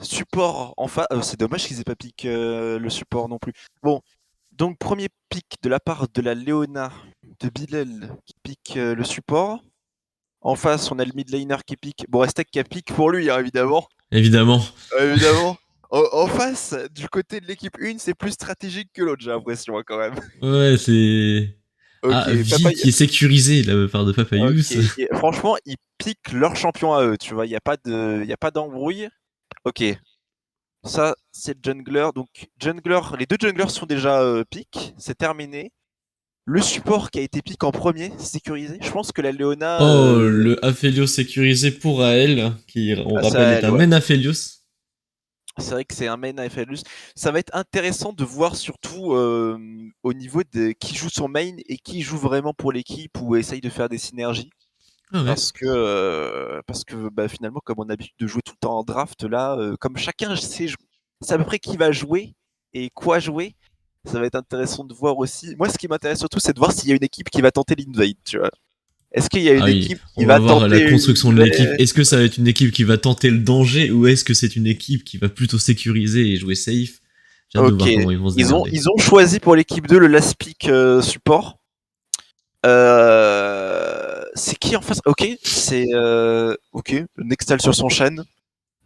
support en face. C'est dommage qu'ils aient pas pick le support non plus. Bon, donc premier pick de la part de la Léona de Bilal qui pick le support. En face, on a le mid laner qui pick. Bon, Restek qui a pick pour lui, hein, évidemment. Évidemment. Évidemment. En face, du côté de l'équipe 1, c'est plus stratégique que l'autre, j'ai l'impression, hein, quand même. Ouais, c'est. Ok, Ah, Papa, vie qui est sécurisée de la part de ok. Papayous. Franchement, ils piquent leur champion à eux, tu vois. Y a pas d'embrouille. Ok. Ça, c'est jungler. Donc, jungler, les deux junglers sont déjà pick. C'est terminé. Le support qui a été pick en premier, sécurisé. Je pense que la Leona, Oh, le Aphelios sécurisé pour Ael, qui, on c'est rappelle, à est elle, un ouais. main Aphelios. C'est vrai que c'est un main AFLus. Ça va être intéressant de voir surtout au niveau de qui joue son main et qui joue vraiment pour l'équipe ou essaye de faire des synergies. Ah ouais. Parce que bah, finalement, comme on a l'habitude de jouer tout le temps en draft, là, comme chacun sait à peu près qui va jouer et quoi jouer, ça va être intéressant de voir aussi. Moi, ce qui m'intéresse surtout, c'est de voir s'il y a une équipe qui va tenter l'invade, tu vois. Est-ce qu'il y a Ah une oui, équipe qui on va va voir la tenter une construction de l'équipe. invade? Est-ce que ça va être une équipe qui va tenter le danger ou est-ce que c'est une équipe qui va plutôt sécuriser et jouer safe? J'ai hâte de Ok. voir comment ils vont se démerder. Ils ont choisi pour l'équipe 2 le last pick support. C'est qui en face? Ok, c'est ok. Nextal sur son chaîne.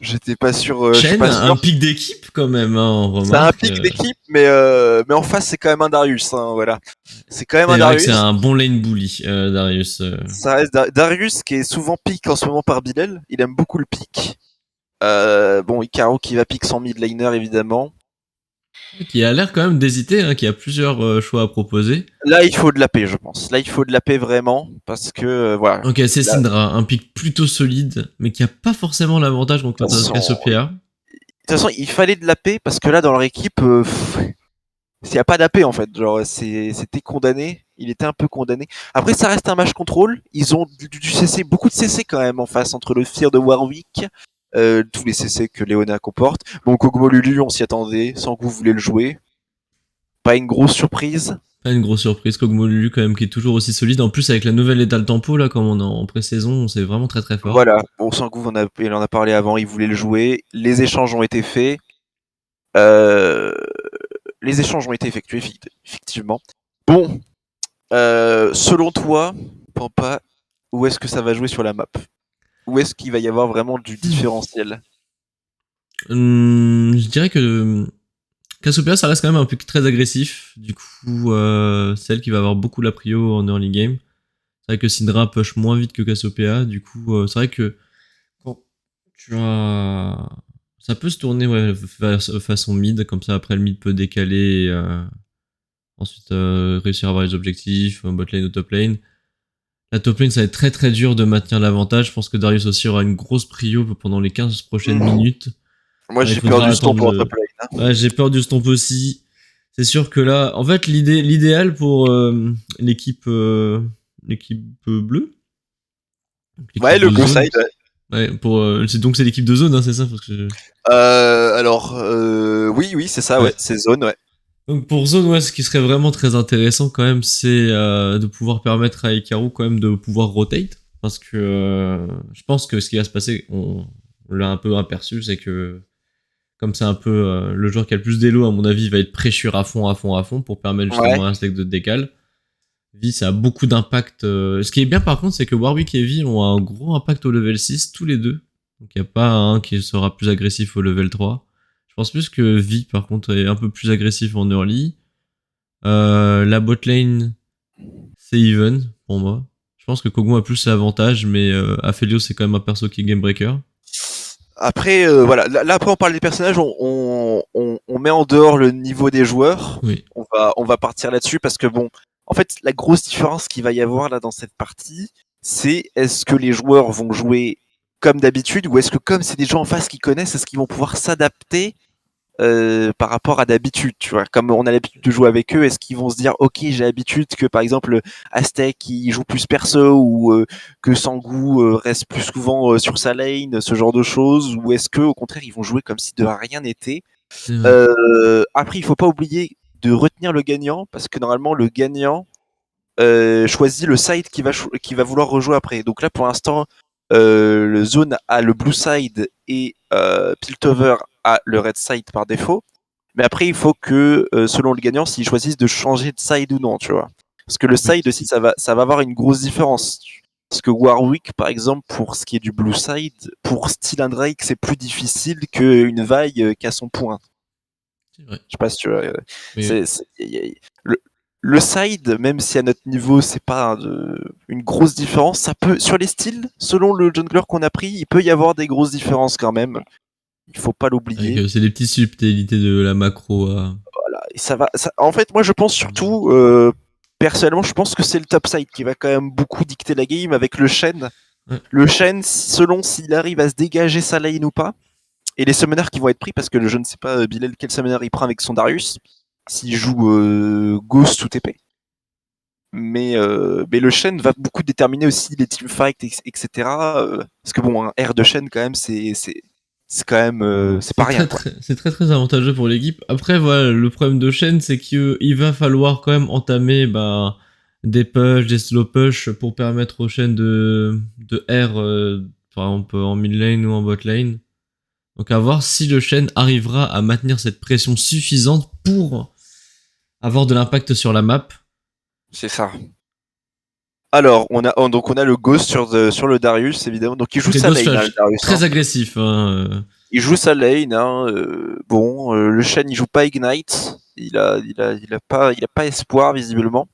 J'étais pas sûr, je suis Shen, pas sûr. un pic d'équipe quand même, hein, on C'est un remarque. pic d'équipe, mais en face c'est quand même un Darius, hein, voilà. C'est quand même un C'est vrai que c'est Darius. un bon lane bully, Darius. Ça reste Darius qui est souvent pick en ce moment par Bilal. Il aime beaucoup le pick. Bon, Icaro qui va pick son mid laner évidemment. Qui a l'air quand même d'hésiter, hein, qui a plusieurs choix à proposer. Là, il faut de la paix, je pense. Là, il faut de la paix vraiment parce que voilà. Ok, c'est Là, de Syndra, un pic plutôt solide, mais qui a pas forcément l'avantage contre toute façon, Cassiopeia. il fallait de la paix parce que là, dans leur équipe, s'il n'y a pas d'AP en fait, genre c'était condamné, il était un peu condamné. Après ça reste un match contrôle, ils ont du CC, beaucoup de CC quand même en face entre le Fear de Warwick, tous les CC que Léona comporte. Bon Kog'Maw Lulu on s'y attendait, Sangu voulait le jouer, pas une grosse surprise. Pas une grosse surprise, Kog'Maw Lulu quand même qui est toujours aussi solide. En plus avec la nouvelle Lethal Tempo là, comme on est en pré-saison, c'est vraiment très très fort. Voilà, bon Sangu il en a parlé avant, il voulait le jouer, les échanges ont été faits, euh, les échanges ont été effectués effectivement. Bon, selon toi, Pampa, où est-ce que ça va jouer sur la map? Où est-ce qu'il va y avoir vraiment du différentiel? Je dirais que Cassiopeia ça reste quand même un pic très agressif. Du coup, celle qui va avoir beaucoup la prio en early game. C'est vrai que Syndra push moins vite que Cassiopeia. Du coup, c'est vrai que quand tu as... Ça peut se tourner ouais, façon mid, comme ça après le mid peut décaler et ensuite réussir à avoir les objectifs, bot lane ou top lane. La top lane, ça va être très très dur de maintenir l'avantage. Je pense que Darius aussi aura une grosse prio pendant les 15 prochaines minutes. Moi, Il j'ai peur faudra du stomp attendre en le... top lane, hein. Ouais, j'ai peur du stomp aussi. C'est sûr que là, en fait, l'idéal pour l'équipe bleue, Ouais, l'équipe le de blue zone. side, ouais. Ouais, donc c'est l'équipe de zone, hein, c'est ça parce que Oui, oui, c'est ça, ouais. ouais, c'est zone, ouais. Donc pour zone, ouais, ce qui serait vraiment très intéressant quand même, c'est de pouvoir permettre à Ikaru quand même de pouvoir rotate. Parce que je pense que ce qui va se passer, on l'a un peu aperçu, c'est que comme c'est un peu le joueur qui a le plus d'élo, à mon avis, il va être pressure à fond, à fond, à fond pour permettre Ouais, justement un stack de décal. Vi, ça a beaucoup d'impact. Ce qui est bien par contre, c'est que Warwick et Vi ont un gros impact au level 6, tous les deux. Donc il n'y a pas un qui sera plus agressif au level 3. Je pense plus que Vi, par contre, est un peu plus agressif en early. La bot lane, c'est even pour moi. Je pense que Kog'Maw a plus l'avantage, mais Aphelios, c'est quand même un perso qui est game breaker. après, voilà, là, après, on parle des personnages, on met en dehors le niveau des joueurs. Oui. On va partir là-dessus parce que bon, en fait, la grosse différence qu'il va y avoir là dans cette partie, c'est est-ce que les joueurs vont jouer comme d'habitude ou est-ce que comme c'est des gens en face qui connaissent, est-ce qu'ils vont pouvoir s'adapter par rapport à d'habitude, tu vois. Comme on a l'habitude de jouer avec eux, est-ce qu'ils vont se dire, ok, j'ai l'habitude que par exemple Aztec il joue plus perso ou que Sangu reste plus souvent sur sa lane, ce genre de choses, ou est-ce que au contraire ils vont jouer comme si de rien n'était. C'est vrai. Après, il faut pas oublier de retenir le gagnant parce que normalement le gagnant choisit le side qui va vouloir rejouer après. Donc là, pour l'instant, le Zone a le blue side et Piltover a le red side par défaut. Mais après, il faut que, selon le gagnant, s'ils choisissent de changer de side ou non, tu vois. Parce que le side aussi, ça va avoir une grosse différence. Parce que Warwick, par exemple, pour ce qui est du blue side, pour Steel and Drake, c'est plus difficile qu'une vaille qui a son point. C'est vrai. Je sais pas si tu vois. Oui. Le side, même si à notre niveau c'est pas une grosse différence, ça peut sur les styles, selon le jungler qu'on a pris, il peut y avoir des grosses différences quand même. Il faut pas l'oublier. C'est des petites subtilités de la macro. Voilà. Et en fait, moi je pense surtout, personnellement, je pense que c'est le top side qui va quand même beaucoup dicter la game avec le Shen. Ouais. Le Shen, selon s'il arrive à se dégager sa lane ou pas, et les summoners qui vont être pris, parce que je ne sais pas, Bilal, quel summoner il prend avec son Darius, s'il joue Ghost ou TP. Mais le Shen va beaucoup déterminer aussi les teamfights, etc. Parce que bon, un R de Shen, quand même, c'est quand même, c'est pas rien. C'est très avantageux pour l'équipe. Après, voilà, le problème de Shen, c'est qu'il va falloir quand même entamer des push, des slow push pour permettre au Shen de R, par exemple en mid lane ou en bot lane. Donc à voir si le Shen arrivera à maintenir cette pression suffisante pour avoir de l'impact sur la map. C'est ça. Alors, on a le Ghost sur le Darius, évidemment. Donc il joue sa lane, le Darius. Très agressif. Il joue sa lane. Le Shen, il joue pas Ignite. Il a pas espoir, visiblement.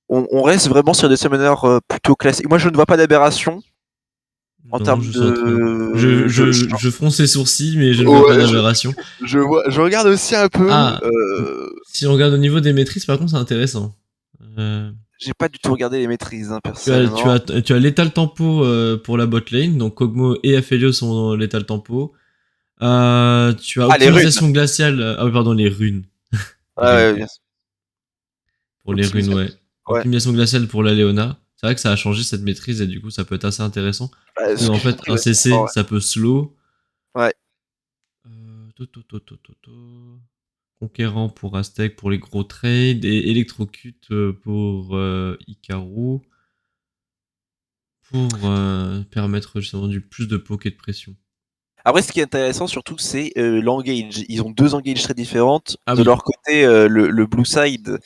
On reste vraiment sur des summoners plutôt classiques. Moi, je ne vois pas d'aberration. En termes de... Je fronce les sourcils, mais je ne vois pas d'aberration. Je regarde aussi un peu... Si on regarde au niveau des maîtrises, par contre, c'est intéressant. J'ai pas du tout regardé les maîtrises, personnellement. Tu as l'étal tempo pour la bot lane, donc Kog'Maw et Aphelios sont dans l'étal tempo. Tu as optimisation glaciale... Ah oui, pardon, les runes. Ouais, bien sûr. Pour les runes, ouais. Optimisation glaciale pour la Léona. C'est vrai que ça a changé cette maîtrise et du coup ça peut être assez intéressant. En fait, un CC, ça peut slow. Ouais. Conquérant pour Aztec pour les gros trades et électrocute pour Ikaru pour permettre justement du plus de poke et de pression. Après, ce qui est intéressant surtout, c'est l'engage. Ils ont deux engages très différentes. Leur côté, le blue side,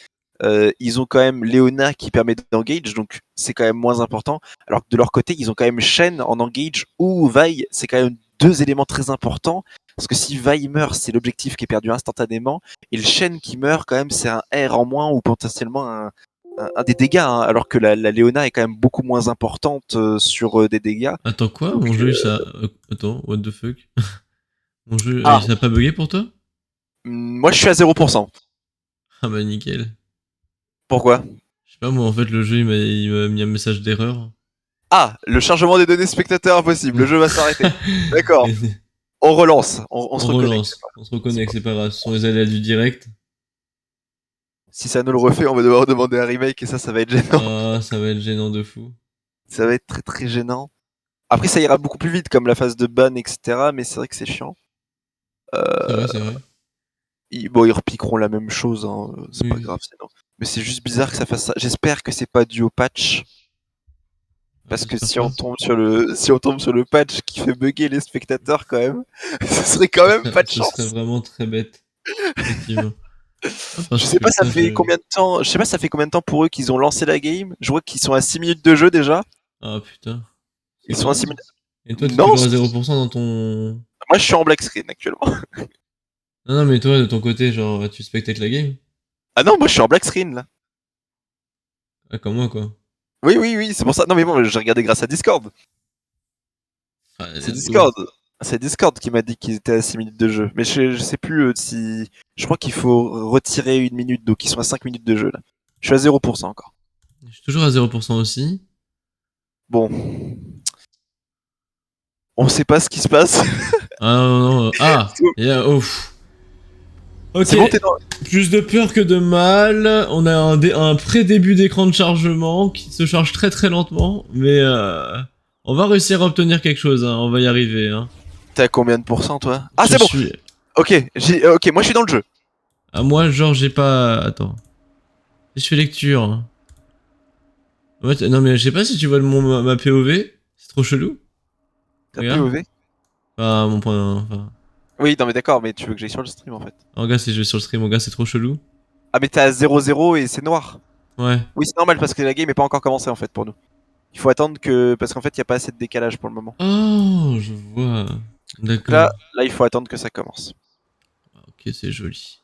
ils ont quand même Léona qui permet d'engage, donc c'est quand même moins important. Alors que de leur côté, ils ont quand même Shen en engage ou Vi, c'est quand même deux éléments très importants. Parce que si Vi meurt, c'est l'objectif qui est perdu instantanément. Et le Shen qui meurt, quand même, c'est un R en moins ou potentiellement un des dégâts. Hein, alors que la Léona est quand même beaucoup moins importante sur des dégâts. Attends, quoi? Donc, mon jeu, ça. Attends, what the fuck? Mon jeu, ça a pas bugué pour toi? Moi, je suis à 0%. Ah bah, nickel. Pourquoi? Je sais pas, moi, en fait, le jeu, il m'a mis un message d'erreur. Ah, le chargement des données spectateurs impossible, le jeu va s'arrêter. D'accord. On relance, on se reconnecte. On se reconnecte, c'est pas grave, ce sont les aléas du direct. Si ça nous le refait, on va devoir demander un remake et ça va être gênant. Ah, ça va être gênant de fou. Ça va être très très gênant. Après, ça ira beaucoup plus vite, comme la phase de ban, etc. Mais c'est vrai que c'est chiant. C'est vrai. Ils repiqueront la même chose, hein. C'est pas grave, c'est non. Mais c'est juste bizarre que ça fasse ça. J'espère que c'est pas dû au patch. Parce que si on tombe sur le patch qui fait bugger les spectateurs quand même, ce serait quand même pas de chance. Ce serait vraiment très bête. Effectivement. Je sais pas ça fait combien de temps pour eux qu'ils ont lancé la game. Je vois qu'ils sont à 6 minutes de jeu déjà. Ah putain. Ils sont à 6 minutes. Et toi, t'es toujours à 0% dans ton... Moi, je suis en black screen actuellement. Non, mais toi, de ton côté, genre, tu spectates la game? Ah non, moi, je suis en black screen, là. Ah, comme moi, quoi. Oui, c'est pour ça. Non, mais moi, j'ai regardé grâce à Discord. Ah, c'est Discord qui m'a dit qu'ils étaient à 6 minutes de jeu. Mais je sais plus si... Je crois qu'il faut retirer 1 minute, donc ils sont à 5 minutes de jeu, là. Je suis à 0% encore. Je suis toujours à 0% aussi. Bon. On sait pas ce qui se passe. Ah non. Ah ouf. Ok, c'est bon, plus de peur que de mal. On a un pré-début d'écran de chargement qui se charge très très lentement. Mais on va réussir à obtenir quelque chose, hein. On va y arriver. Hein. T'es à combien de pourcents, toi? Ah, c'est bon. Ok, moi je suis dans le jeu. Ah, moi, genre, j'ai pas... Attends. Je fais lecture. Hein. Ouais, non, mais je sais pas si tu vois ma POV. C'est trop chelou. T'as Regarde. POV? Mon point. Enfin, Oui, non mais d'accord, mais tu veux que j'aille sur le stream en fait. en gars, si je vais sur le stream, mon gars, c'est trop chelou. Ah mais t'es à 0-0 et c'est noir. Ouais. Oui, c'est normal parce que la game est pas encore commencée en fait pour nous. Il faut attendre que... Parce qu'en fait, il y a pas assez de décalage pour le moment. Oh, je vois. Donc D'accord. là, il faut attendre que ça commence. Ok, c'est joli.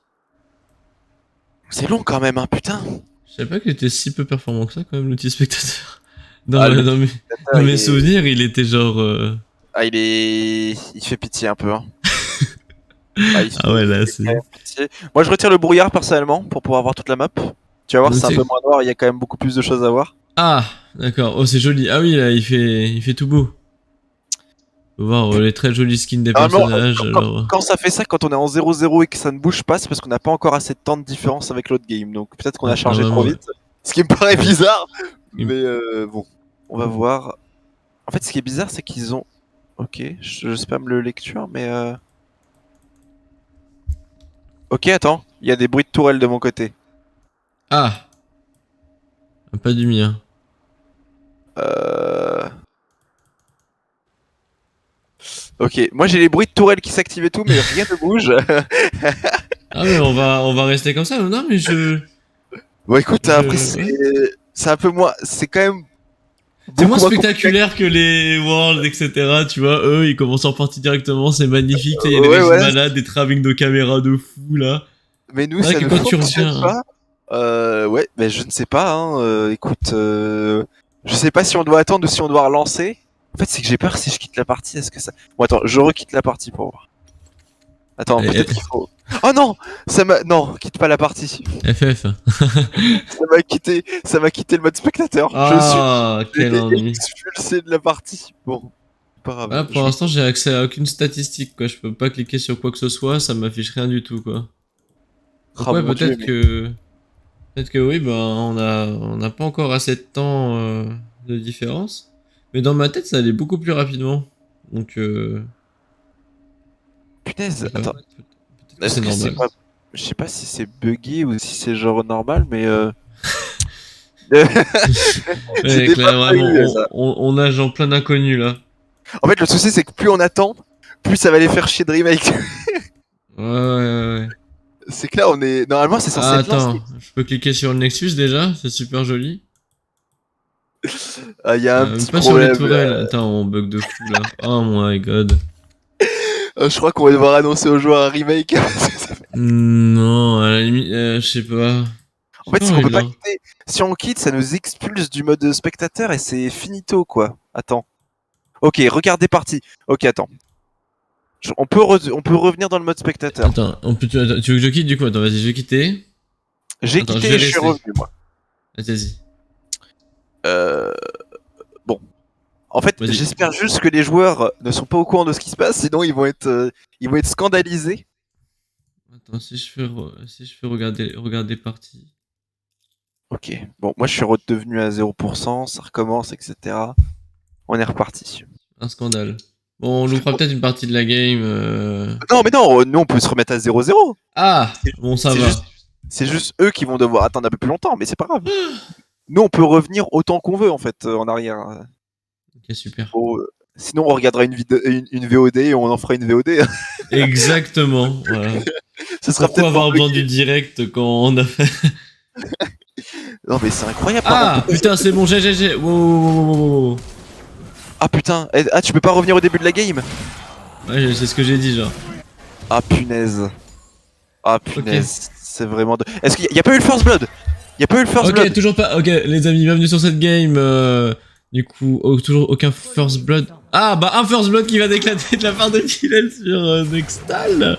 C'est long quand même, hein, putain. Je savais pas qu'il était si peu performant que ça, quand même, l'outil spectateur. Dans, Ah, dans l'outil mes, spectateur, dans il mes est- souvenirs, il était genre. Ah, il fait pitié un peu, hein. Ah, il fait Ah ouais, là, quand c'est. même pitié. Moi, je retire le brouillard personnellement pour pouvoir voir toute la map. Tu vas voir, c'est un C'est- peu moins noir, il y a quand même beaucoup plus de choses à voir. Ah, d'accord. Oh, c'est joli. Ah oui, là, il fait tout beau. Faut voir les très jolis skins des Normalement, personnages. Alors... quand ça fait ça, quand on est en 0-0 et que ça ne bouge pas, c'est parce qu'on n'a pas encore assez de temps de différence avec l'autre game. Donc peut-être qu'on a chargé trop Normalement, vite. Ce qui me paraît bizarre. Il- Mais bon, on va voir. En fait, ce qui est bizarre, c'est qu'ils ont. Ok, je spam le lecture, mais. Ok, attends, il y a des bruits de tourelle de mon côté. Ah, pas du mien. Euh... Ok, moi j'ai les bruits de tourelle qui s'activent et tout, mais rien ne bouge. Ah, mais on va rester comme ça. Non, mais je. Bon, écoute, après, Ouais. c'est un peu moins. C'est quand même. C'est moins beaucoup spectaculaire que les Worlds, etc. Tu vois, eux, ils commencent en partie directement, c'est magnifique. Il y a des Ouais, mecs ouais. malades, des travelling de caméra de fou, là. Mais nous, C'est vrai ça que ne quand tu fonctionne reviens. pas. Ouais, mais je ne sais pas. Hein. Écoute, je sais pas si on doit attendre ou si on doit relancer. En fait, c'est que j'ai peur si je quitte la partie. Est-ce que ça. Bon, attends, je requitte la partie pour voir. Attends, Et- peut-être qu'il faut. Oh non, non, quitte pas la partie. FF. Ça m'a quitté le mode spectateur. Ah, J'ai quel été ennui. expulsé de la partie. Bon, pas grave. Ah, pour l'instant, j'ai accès à aucune statistique, quoi. Je peux pas cliquer sur quoi que ce soit, ça m'affiche rien du tout, quoi. Donc, Ah, ouais, mon Dieu, peut-être mais- que. Peut-être que oui, bah, on n'a pas encore assez de temps de différence. Mais dans ma tête, ça allait beaucoup plus rapidement. Donc, Punaise, peut-être attends. que Est-ce c'est que c'est normal. pas. Je sais pas si c'est buggé ou si c'est genre normal, mais. Ouais, C'était pas vraiment, prévu, ça. on nage en plein inconnu là. En fait, le souci, c'est que plus on attend, plus ça va les faire chier de remake. Ouais. C'est que là, on est. Normalement, c'est censé Ah, être lancé. attends, je peux cliquer sur le Nexus déjà, c'est super joli. Ah, il y a un petit Pas sur les problème. tourelles, attends, on bug de fou là. Oh my god. Je crois qu'on va devoir annoncer aux joueurs un remake. Non, à la limite, je sais pas. En fait, J'ai c'est pas qu'on envie peut de pas leur- quitter. Si on quitte, ça nous expulse du mode spectateur et c'est finito, quoi. Attends. Ok, regardez partie. Ok, attends. On peut revenir dans le mode spectateur. Attends, attends, tu veux que je quitte du coup? Attends, vas-y, je vais quitter. J'ai Attends, quitté je vais et je suis rester. revenu, moi. Vas-y. Bon. En fait, Vas-y. j'espère juste que les joueurs ne sont pas au courant de ce qui se passe, sinon ils vont être scandalisés. Attends, si je fais regarder partie. Ok. Bon, moi je suis redevenu à 0%, ça recommence, etc. On est reparti. Un scandale. Bon, on nous fera peut-être une partie de la game. Non, mais non, nous on peut se remettre à 0-0. Ah, bon, ça C'est va. c'est juste eux qui vont devoir attendre un peu plus longtemps, mais c'est pas grave. Nous on peut revenir autant qu'on veut en fait en arrière. Ok, super. Bon, sinon on regardera une VOD et on en fera une VOD. Exactement. Voilà. Ce sera Pourquoi peut-être avoir pas besoin du direct quand on a fait. Non mais c'est incroyable. par Ah, contre. putain, c'est bon, j'ai. Wow. Ah putain, ah tu peux pas revenir au début de la game. Ouais, c'est ce que j'ai dit, genre. Ah punaise. Ah punaise. C'est vraiment de... Est-ce qu'il y a pas eu le First Blood? Il y a pas eu le First Ok, Blood. toujours pas. Ok, les amis, bienvenue sur cette game. Du coup, toujours aucun First Blood. Ah, bah un First Blood qui va d'éclater de la part de Pilel sur Nextal.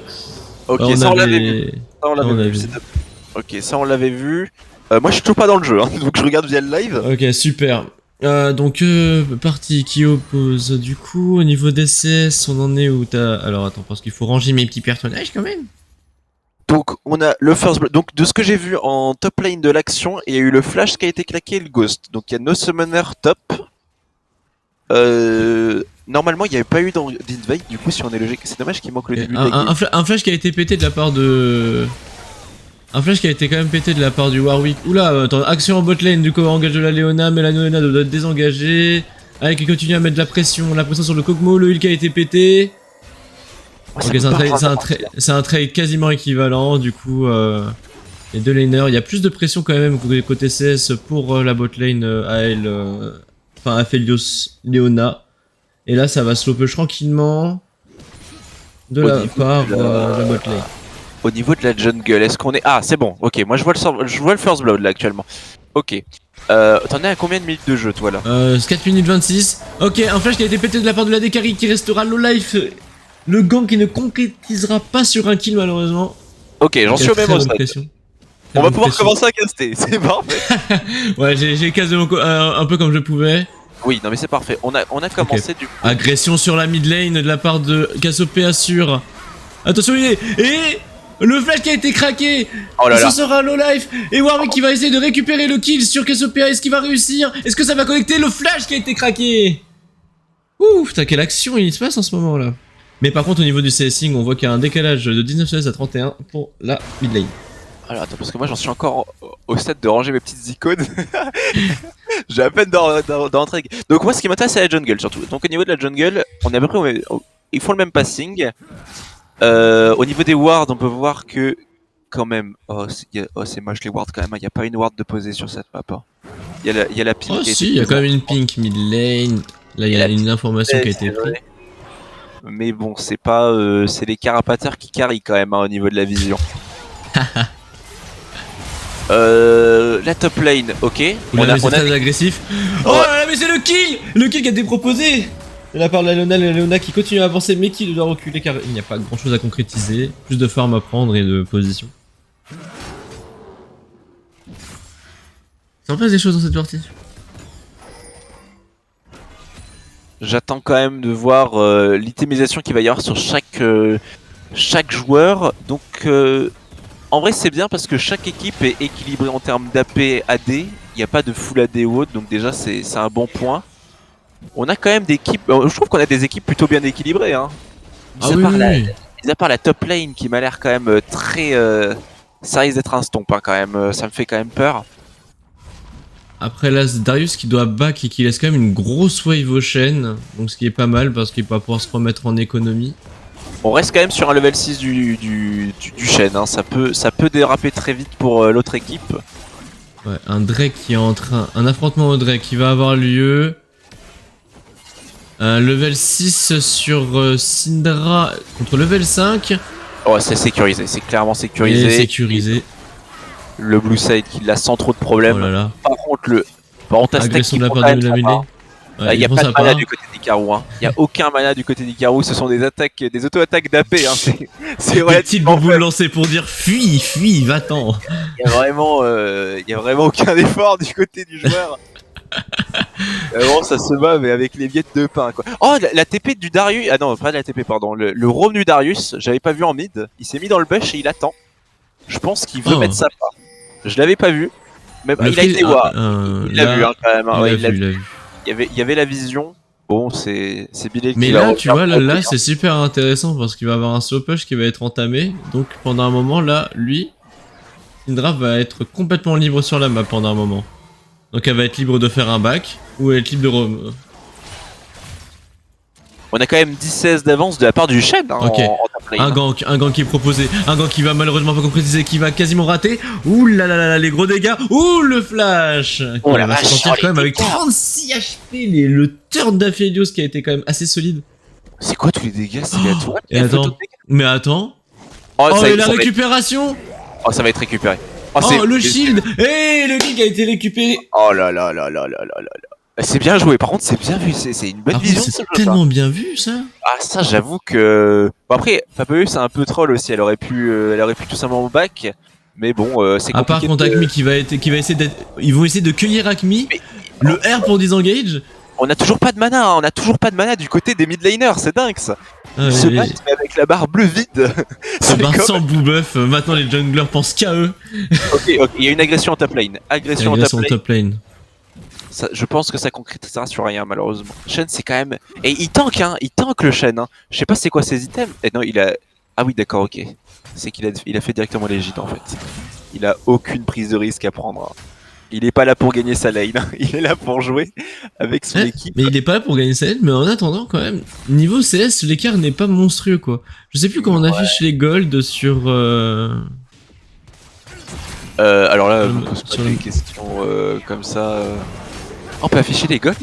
Ok, Bah, ça on l'avait vu. vu. Ça on l'avait on a vu. vu. Ok, ça on l'avait vu. Moi je suis toujours pas dans le jeu, hein, donc je regarde via le live. Ok, super. Donc, partie qui oppose. Du coup, au niveau des CS, on en est où t'as. Alors, attends, parce qu'il faut ranger mes petits personnages quand même. Donc on a le First Blood. Donc de ce que j'ai vu en top lane de l'action, il y a eu le flash qui a été claqué et le ghost. Donc il y a No Summoner top. Normalement il n'y avait pas eu d'invade, du coup si on est logique. C'est dommage qu'il manque le début de la game. Un flash qui a été pété de la part de. Un flash qui a été quand même pété de la part du Warwick. Oula, attends, action en bot lane, du coup, engage de la Léona, mais la Léona doit être désengagée. Allez, qui continue à mettre de la pression sur le Kog'Maw, le heal qui a été pété. Ouais, ça Ok, peut pas c'est un trade quasiment équivalent, du coup, les deux laners, il y a plus de pression quand même côté CS pour la bot lane AL, enfin Aphelios Leona. Et là, ça va slow push tranquillement de Au la niveau part de la bot lane. Au niveau de la jungle, est-ce qu'on est... Ah, c'est bon, ok, moi je vois le first blood là actuellement. Ok. T'en es à combien de minutes de jeu toi là? 4 minutes 26. Ok, un flash qui a été pété de la part de la Dekari qui restera low life. Le gang qui ne concrétisera pas sur un kill malheureusement. Ok, j'en suis au même stade. On va pouvoir commencer à caster, c'est parfait. Ouais, j'ai casé un peu comme je pouvais. Oui, non mais c'est parfait. On a commencé du coup. Agression sur la mid lane de la part de Cassiopeia sur... Attention, il est... Et le flash qui a été craqué. Oh là là. Ce sera low life. Et Warwick qui va essayer de récupérer le kill sur Cassiopeia. Est-ce qu'il va réussir? Est-ce que ça va connecter le flash qui a été craqué? Ouf, putain, quelle action il se passe en ce moment là. Mais par contre, au niveau du CSing, on voit qu'il y a un décalage de 19 CS à 31 pour la mid lane. Alors attends, parce que moi j'en suis encore au stade de ranger mes petites icônes. J'ai à peine d'entrer. Donc moi ce qui m'intéresse c'est la jungle surtout. Donc au niveau de la jungle, on est à peu près... Ils font le même passing. Au niveau des wards, on peut voir que... Quand même... Oh c'est moche les wards quand même. Il n'y a pas une ward de poser sur cette map. Hein. Il y a la pink. Oh si, il y a quand même une pink mid lane. Là il y a une information qui a été prise. Mais bon, c'est pas... c'est les carapateurs qui carry quand même hein, au niveau de la vision. La top lane, ok. On a très agressif. Oh là là, mais c'est le kill! Le kill qui a été proposé de la part de la Leona qui continue à avancer, mais qui doit reculer car il n'y a pas grand chose à concrétiser. Plus de farm à prendre et de position. Ça en passe des choses dans cette partie. J'attends quand même de voir l'itemisation qu'il va y avoir sur chaque joueur. Donc en vrai c'est bien parce que chaque équipe est équilibrée en termes d'AP AD. Il n'y a pas de full AD ou autre, donc déjà c'est un bon point. On a quand même des équipes, je trouve qu'on a des équipes plutôt bien équilibrées. Hein. Mis à part la top lane qui m'a l'air quand même très... ça risque d'être un stomp hein, quand même, ça me fait quand même peur. Après là, Darius qui doit back et qui laisse quand même une grosse wave au chaîne, donc ce qui est pas mal parce qu'il va pouvoir se remettre en économie. On reste quand même sur un level 6 du Shen, hein. ça peut déraper très vite pour l'autre équipe. Ouais, un Drake qui est en train... Un affrontement au Drake qui va avoir lieu. Level 6 sur Syndra contre level 5. Oh c'est sécurisé, c'est clairement sécurisé. Et sécurisé. Le blue side qui l'a sans trop de problèmes. Oh là là. Par contre agression de la part de la mêlée. Il n'y a pas de mana du côté d'Ikaru. Hein. Il n'y a aucun mana du côté d'Ikaru. Ce sont des attaques, des auto-attaques d'AP. Hein. C'est relativement boule lancée pour dire fuis, va-t'en. Il y a vraiment aucun effort du côté du joueur. Vraiment, ça se bat mais avec les miettes de pain quoi. Oh la TP du Darius. Ah non, pas la TP pardon. Le roam du Darius, j'avais pas vu en mid. Il s'est mis dans le bush et il attend. Je pense qu'il veut mettre sa part. Je l'avais pas vu. Mais il a été voir. Il l'a vu hein, quand même. Hein. Ouais, il l'a vu. Il y avait la vision. Bon, c'est Billy qui mais là, tu vois, là c'est super intéressant parce qu'il va avoir un slow push qui va être entamé. Donc pendant un moment, là, lui, Syndra va être complètement libre sur la map pendant un moment. Donc elle va être libre de faire un back ou elle va être libre de roam. On a quand même 10-16 d'avance de la part du Shen hein, ok. Un gank qui est proposé, un gank qui va malheureusement pas concrétiser, qui va quasiment rater. Ouh là là là, les gros dégâts. Ouh le flash. Oh la vache, va se sortir quand même avec 36 HP. Le turn d'Aphelios qui a été quand même assez solide. C'est quoi tous les dégâts? C'est à toi. Et attends. Mais attends. Oh et la récupération. Oh ça va être récupéré. Oh le shield. Et le kill a été récupéré. Oh là là là là là là là. C'est bien joué, par contre c'est bien vu, c'est une bonne vision. C'est tellement bien vu ça. Ah ça j'avoue que... Bon après, Fabeus c'est un peu troll aussi, elle aurait pu tout simplement back. Mais bon, c'est compliqué. À part contre Acme qui va essayer d'être... Ils vont essayer de cueillir Acme. Le R pour disengage. On a toujours pas de mana, hein. On a toujours pas de mana du côté des mid laners, c'est dingue ça. Ils se battent mais avec la barre bleue vide. Se battent sans blue buff, maintenant les junglers pensent qu'à eux. Ok, il y a une agression en top lane. Agression en top lane. Ça, je pense que ça concrétisera sur rien malheureusement. Shen c'est quand même... Et il tank hein, il tank le Shen hein. Je sais pas c'est quoi ses items. Et non il a... Ah oui d'accord ok. C'est qu'il a fait directement les gîtes en fait. Il a aucune prise de risque à prendre. Il est pas là pour gagner sa lane, il est là pour jouer avec son équipe. Mais il est pas là pour gagner sa lane, mais en attendant, quand même, niveau CS, l'écart n'est pas monstrueux, quoi. Je sais plus comment on affiche les golds sur. Alors là, je me pose sur pas des questions comme ça. On peut afficher les golds?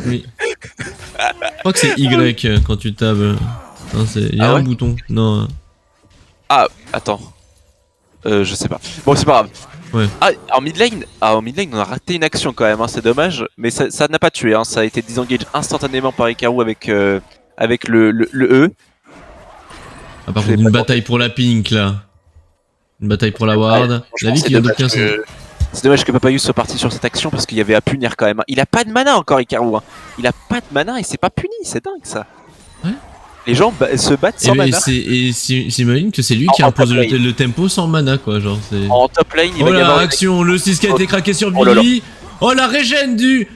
Oui. Je crois que c'est Y quand tu tapes. Non, il y a un bouton. Non. Ah, attends. Je sais pas. Bon, c'est pas grave. Ouais. Ah, en mid lane, on a raté une action quand même, hein, c'est dommage. Mais ça n'a pas tué, hein, ça a été disengage instantanément par Hikaru avec le E. Ah, par contre, une bataille pour la pink là. Une bataille pour la ward. La vie qui vient d'obtenir son. C'est dommage que Papayus soit parti sur cette action parce qu'il y avait à punir quand même. Il a pas de mana encore, Hikaru. Hein. Il a pas de mana et c'est pas puni, c'est dingue ça. Ouais. Les gens se battent sans mana. Et j'imagine que c'est lui qui impose le tempo sans mana, quoi. Genre, en top lane, il va y avoir action, le 6 qui a été craqué sur Billy. Oh, la régène du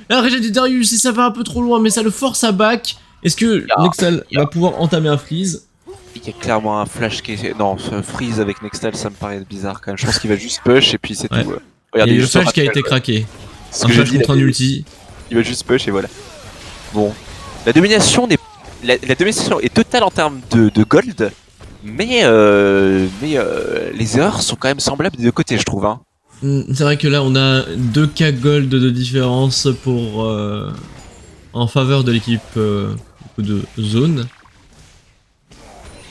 Darius, et ça va un peu trop loin, mais ça le force à back. Est-ce que Nextal va pouvoir entamer un freeze? Il y a clairement un flash qui est. Non, freeze avec Nextal, ça me paraît bizarre quand même. Je pense qu'il va juste push et puis c'est tout. Regardez, il y a le flash qui a été craqué. Un flash contre un ulti. Il va juste push et voilà. Bon. La domination est totale en termes de gold, mais les erreurs sont quand même semblables des deux côtés, je trouve. Hein. C'est vrai que là, on a 2K gold de différence pour en faveur de l'équipe de zone.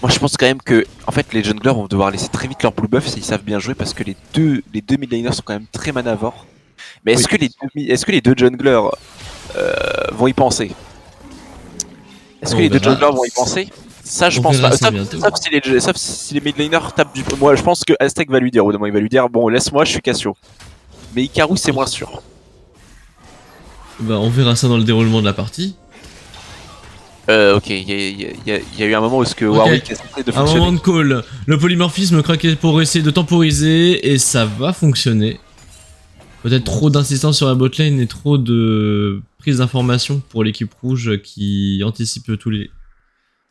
Moi, je pense quand même que, en fait, les junglers vont devoir laisser très vite leur blue buff s'ils savent bien jouer, parce que les deux mid laners sont quand même très manavores. Mais est-ce que les deux junglers vont y penser? Est-ce que les deux junglers vont y penser? Ça, je pense pas. Sauf si les mid laners tapent du. Moi, je pense que Aztec va lui dire, au bout d'un moment, il va lui dire, bon, laisse-moi, je suis Cassio. Mais Hikaru, c'est moins sûr. Bah, on verra ça dans le déroulement de la partie. Ok, il y a eu un moment où Warwick est censé de fonctionner. Un moment de call. Le polymorphisme craqué pour essayer de temporiser et ça va fonctionner. Peut-être trop d'insistance sur la botlane et trop de prise d'information pour l'équipe rouge qui anticipe tous les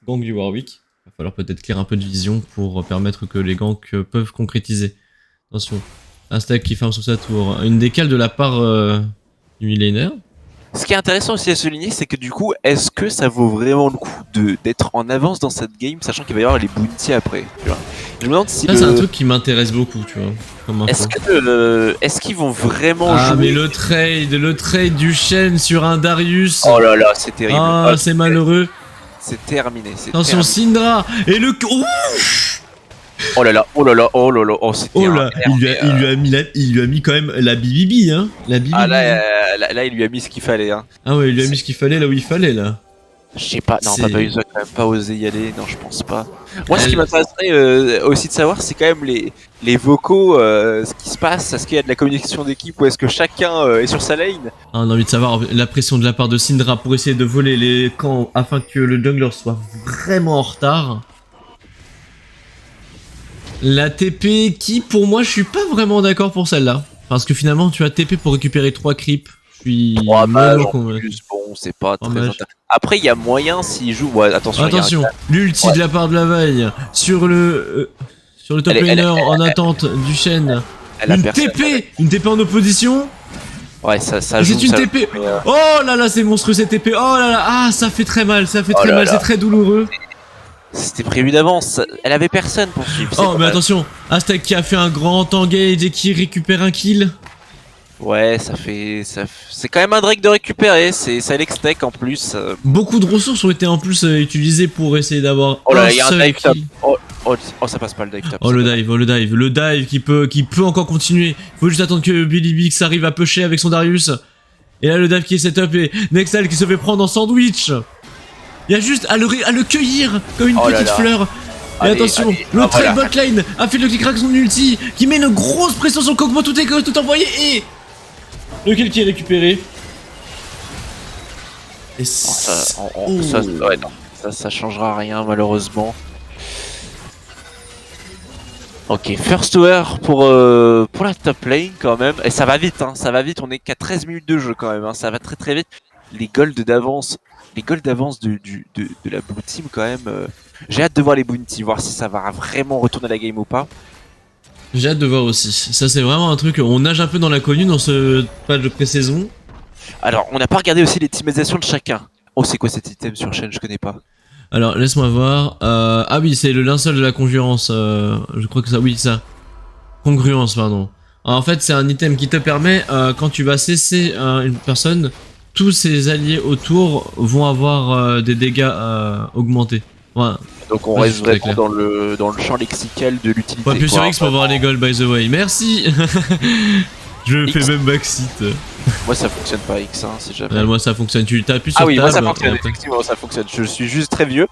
ganks du Warwick. Il va falloir peut-être clair un peu de vision pour permettre que les ganks peuvent concrétiser. Attention, un stack qui ferme sur sa tour. Une décale de la part du millénaire. Ce qui est intéressant aussi à souligner, c'est que du coup, est-ce que ça vaut vraiment le coup d'être en avance dans cette game, sachant qu'il va y avoir les bounty après, tu vois. Je me demande si c'est un truc qui m'intéresse beaucoup, tu vois. Est-ce qu'ils vont vraiment jouer... mais le trade du Shen sur un Darius. Oh là là, c'est terrible. Ah, c'est malheureux. C'est terminé, Attention, Syndra et le... Oh là là, oh là là, oh là là, oh c'était il lui a mis quand même la bibibi, hein. La bibibi. Ah là, il lui a mis ce qu'il fallait, hein. Ah ouais, il lui a mis ce qu'il fallait là où il fallait, là. Je sais pas, non, Papayus va quand même pas oser y aller, non, je pense pas. Moi, ce qui m'intéresserait aussi de savoir, c'est quand même les vocaux, ce qui se passe, est-ce qu'il y a de la communication d'équipe ou est-ce que chacun est sur sa lane? Ah, on a envie de savoir la pression de la part de Syndra pour essayer de voler les camps afin que le jungler soit vraiment en retard. La TP qui, pour moi, je suis pas vraiment d'accord pour celle-là. Parce que finalement, tu as TP pour récupérer 3 creeps. Je suis 3 mages en plus, bon, c'est pas très intéressant. Après, il y a moyen s'il joue... Ouais, attention, l'ulti de la part de la vaille sur le top laner en attente du Shen. Une TP en opposition. Ouais, ça joue. C'est une TP. Oh là là, c'est monstrueux cette TP. Oh là là, ah, ça fait très mal, c'est très douloureux. C'était prévu d'avance, elle avait personne pour suivre. Oh mais attention, Aztec qui a fait un grand engage et qui récupère un kill. Ouais, c'est quand même un Drake de récupérer, c'est Alextech en plus. Beaucoup de ressources ont été en plus utilisées pour essayer d'avoir un seul kill. Oh, ça passe pas le dive top. Oh le dive qui peut encore continuer. Faut juste attendre que Billy Bix arrive à pusher avec son Darius. Et là le dive qui est setup et Nextal qui se fait prendre en sandwich. Il y a juste à le cueillir comme une petite fleur. Et attention, le trade botlane a fait le qui craque son ulti, qui met une grosse pression sur le Kog'Maw, tout envoyé et... Le kill qui est récupéré. Et ça changera rien malheureusement. Ok, first tower pour la top lane quand même. Et ça va vite, hein, ça va vite, on est qu'à 13 minutes de jeu quand même, hein, ça va très vite. Les golds d'avance de la blue team quand même. J'ai hâte de voir les bounty, voir si ça va vraiment retourner la game ou pas. J'ai hâte de voir aussi. Ça, c'est vraiment un truc. On nage un peu dans l'inconnu dans ce patch de pré-saison. Alors, on n'a pas regardé aussi l'optimisation de chacun. Oh, c'est quoi cet item sur chaîne? Je connais pas. Alors, laisse-moi voir. Ah oui, c'est le linceul de la conjurance. Je crois que ça, oui, ça. Congruence, pardon. Alors, en fait, c'est un item qui te permet, quand tu vas cesser une personne, tous ses alliés autour vont avoir des dégâts augmentés. Voilà. Donc on Ouais, reste c'est très vraiment dans le champ lexical de l'utilité. Pas plus sur quoi. X pour voir les goals, by the way. Merci. Je X. fais même backseat. Moi ça fonctionne pas X, hein, si jamais. Moi, ça fonctionne. Tu t'appuies sur Ah oui, table. moi ça fonctionne, et après- effectivement ça fonctionne. Je suis juste très vieux.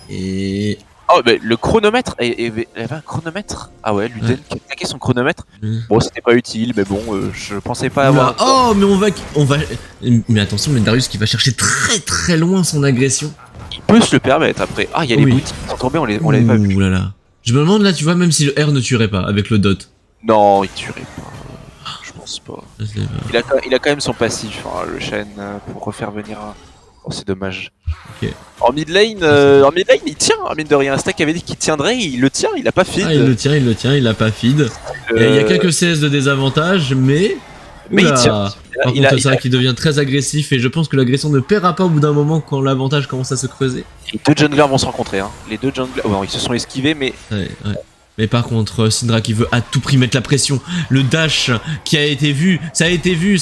Et... Oh, mais le chronomètre, il y avait un chronomètre. Ah ouais, Luden qui a attaqué son chronomètre. Bon, c'était pas utile, mais bon, je pensais pas avoir. Oh, mais on va. Mais attention, mais Darius qui va chercher très très loin son agression. Il peut se le permettre après. Ah, il y a les Oui. boutiques qui sont tombées, on l'avait pas vu. Ouh là là. Je me demande là, tu vois, même si le R ne tuerait pas avec le dot. Non, il tuerait pas. Je pense pas. Je sais pas. Il a quand même son passif, hein, le Shen, pour refaire venir un. Oh, c'est dommage. Ok. En mid lane, il tient, hein, mine de rien. Stack avait dit qu'il tiendrait, il le tient, il a pas feed. Ah, il le tient, il a pas feed. Il y a quelques CS de désavantage, mais. Mais il Oula. tient. Par contre, c'est vrai qu'il devient très agressif et je pense que l'agression ne paiera pas au bout d'un moment quand l'avantage commence à se creuser. Les deux junglers vont se rencontrer. Hein. Les deux junglers. Oh, ils se sont esquivés, mais. Ouais. Mais par contre, Syndra qui veut à tout prix mettre la pression. Le dash qui a été vu, ça a été vu.